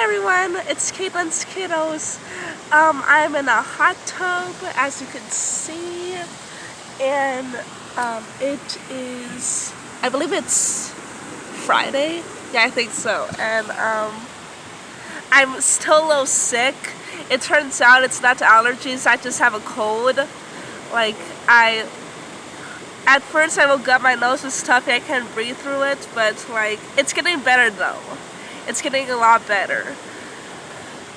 everyone, it's Caitlin's Kiddos. I'm in a hot tub, as you can see, and it is, I believe it's Friday? Yeah, I think so. And I'm still a little sick. It turns out it's not allergies, I just have a cold. At first I woke up, my nose was stuffy, I can't breathe through it, but it's getting better though. It's getting a lot better.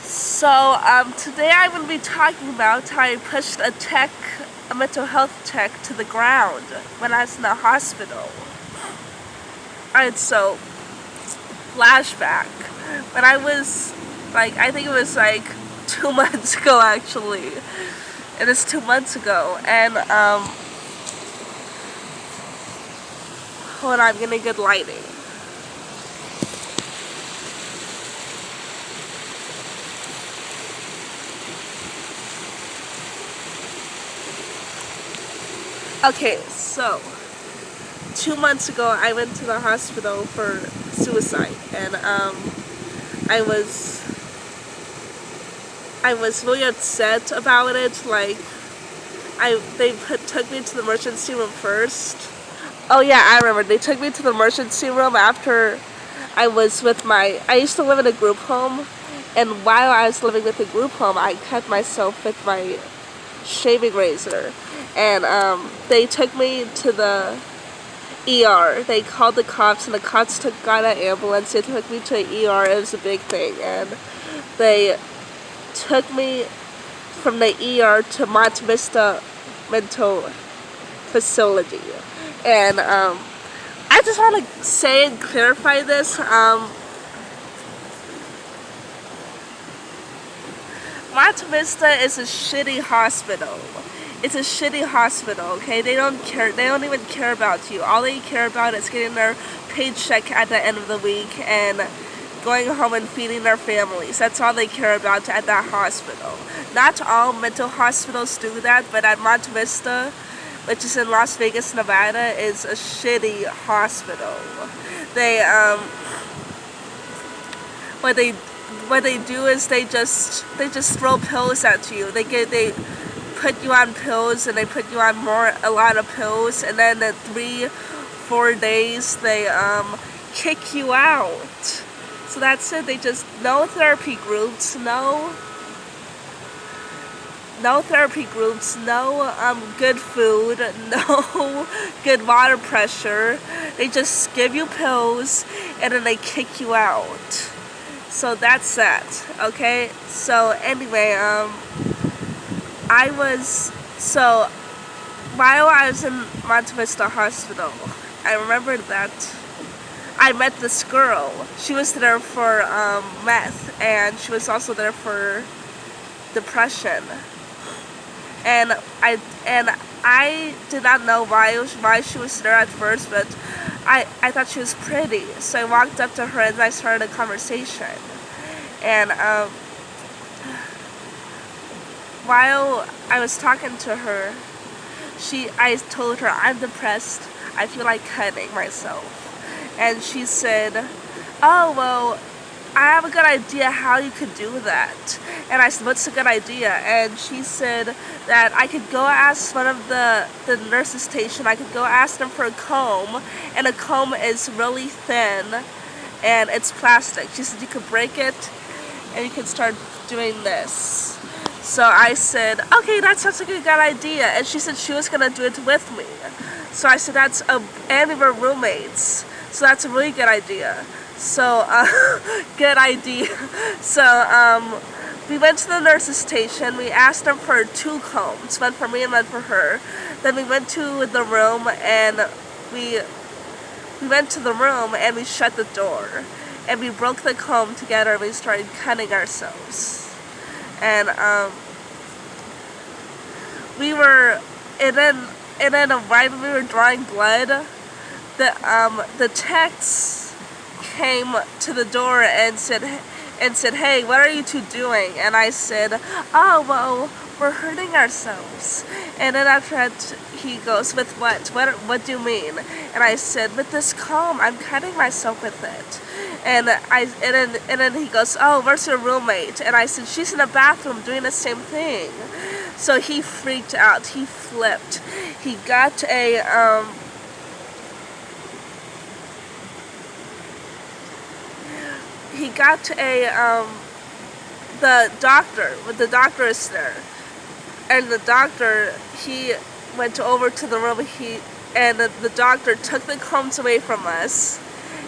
So today I'm going to be talking about how I pushed a mental health tech to the ground when I was in the hospital. Alright, so flashback. When I was I think it was 2 months ago actually. It is 2 months ago, and hold on, I'm getting good lighting. Okay, so 2 months ago I went to the hospital for suicide, and I was really upset about it. They took me to the emergency room first. Oh yeah, I remember. They took me to the emergency room after I used to live in a group home, and while I was living with a group home, I cut myself with my shaving razor. And they took me to the ER. They called the cops, and the cops got an ambulance. They took me to an ER. It was a big thing, and they took me from the ER to Monta Vista mental facility. And I just want to say and clarify this. Monta Vista is a shitty hospital. It's a shitty hospital, okay? They don't even care about you. All they care about is getting their paycheck at the end of the week and going home and feeding their families. That's all they care about at that hospital. Not all mental hospitals do that, but at Monta Vista, which is in Las Vegas, Nevada, is a shitty hospital. What they do is they just throw pills at you. They put you on pills, and they put you on a lot of pills, and then in 3-4 days they kick you out. So that's it. They just no therapy groups, no good food, no good water pressure. They just give you pills and then they kick you out. So that's that. Okay. So anyway, while I was in Monta Vista Hospital, I remembered that I met this girl. She was there for meth, and she was also there for depression. And I did not know why she was there at first, but I thought she was pretty. So I walked up to her and I started a conversation. And while I was talking to her, I told her I'm depressed. I feel like cutting myself. And she said, "Oh, well, I have a good idea how you could do that." And I said, "What's a good idea?" And she said that I could go ask one of the nurses station, I could go ask them for a comb, and a comb is really thin, and it's plastic. She said you could break it, and you could start doing this. So I said, "Okay, that sounds like a good idea." And she said she was going to do it with me. So I said, and we were roommates. So that's a really good idea. So, good idea. So, we went to the nurse's station. We asked them for 2 combs, one for me and one for her. Then we went to the room, and we shut the door. And we broke the comb together, and we started cutting ourselves. And, right when we were drawing blood, the techs came to the door and said, "Hey, what are you two doing?" And I said, "Oh, well, we're hurting ourselves." And then after that, he goes, "With what? What do you mean?" And I said, "With this comb, I'm cutting myself with it." And then he goes, "Oh, where's your roommate?" And I said, "She's in the bathroom doing the same thing." So he freaked out. He flipped. He got the doctor is there, and the doctor, he went over to the room. And the doctor took the combs away from us,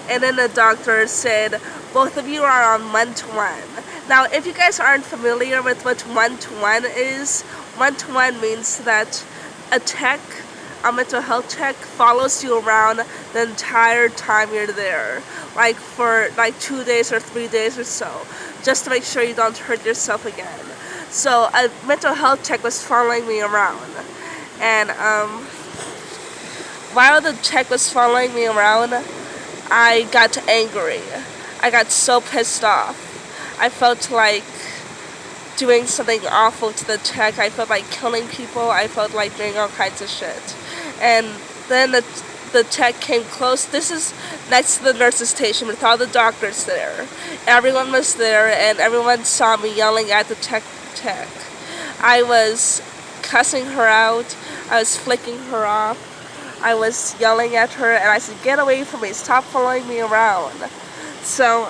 and then the doctor said, "Both of you are on one-to-one." Now, if you guys aren't familiar with what one-to-one is, one-to-one means that a mental health tech, follows you around the entire time you're there, like for like 2 days or 3 days or so, just to make sure you don't hurt yourself again. So a mental health tech was following me around, and while the tech was following me around, I got angry. I got so pissed off. I felt like doing something awful to the tech. I felt like killing people. I felt like doing all kinds of shit. And then the tech came close. This is next to the nurse's station with all the doctors there. Everyone was there, and everyone saw me yelling at the tech. I was cussing her out. I was flicking her off. I was yelling at her, and I said, "Get away from me, stop following me around." So,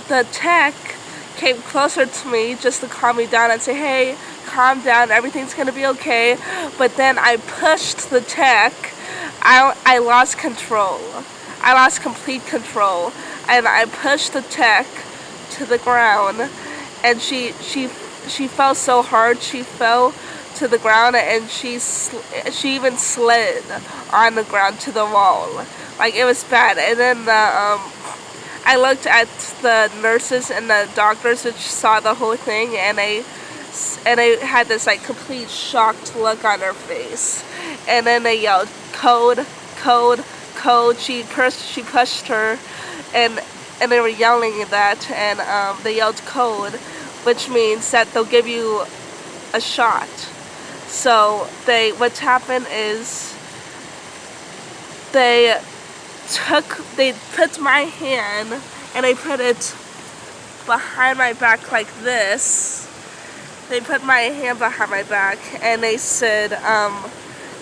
the tech came closer to me just to calm me down and say, "Hey, calm down, everything's gonna be okay." But then I pushed the tech. I lost control. I lost complete control, and I pushed the tech to the ground, and she fell so hard. She fell to the ground, and she even slid on the ground to the wall. Like, it was bad. And then I looked at the nurses and the doctors, which saw the whole thing, and they had this like complete shocked look on their face. And then they yelled, "Code, code, code." She pushed her, and they were yelling that, and they yelled code, which means that they'll give you a shot. So what happened is they put my hand and they put it behind my back like this. They put my hand behind my back, and they said,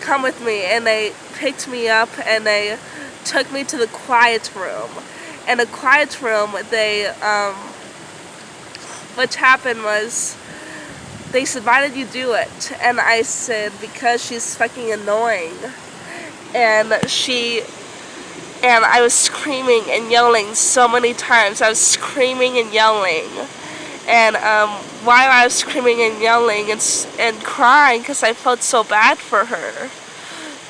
"Come with me." And they picked me up and they took me to the quiet room. And the quiet room, what happened was, they said, "Why did you do it?" And I said, "Because she's fucking annoying." And I was screaming and yelling so many times. I was screaming and yelling. And while I was screaming and yelling and crying because I felt so bad for her,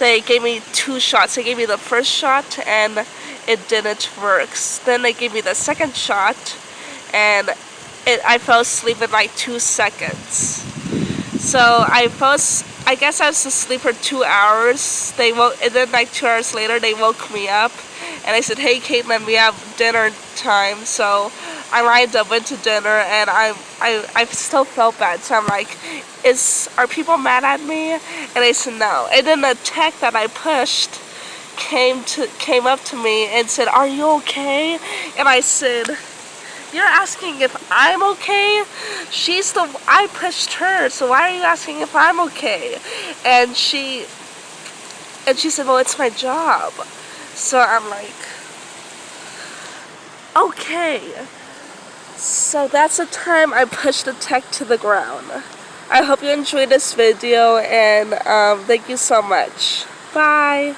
they gave me 2 shots. They gave me the first shot, and it didn't work. Then they gave me the second shot, and I fell asleep in like 2 seconds. So I guess I was asleep for 2 hours. And then like 2 hours later, they woke me up, and I said, "Hey, Caitlin, we have dinner time." So I lined up, went to dinner, and I still felt bad. So I'm like, are people mad at me? And they said no. And then the tech that I pushed came up to me and said, "Are you okay?" And I said, "You're asking if I'm okay? I pushed her, so why are you asking if I'm okay?" And she said, "Well, it's my job." So I'm like, okay. So that's the time I pushed the tech to the ground. I hope you enjoyed this video, and thank you so much. Bye.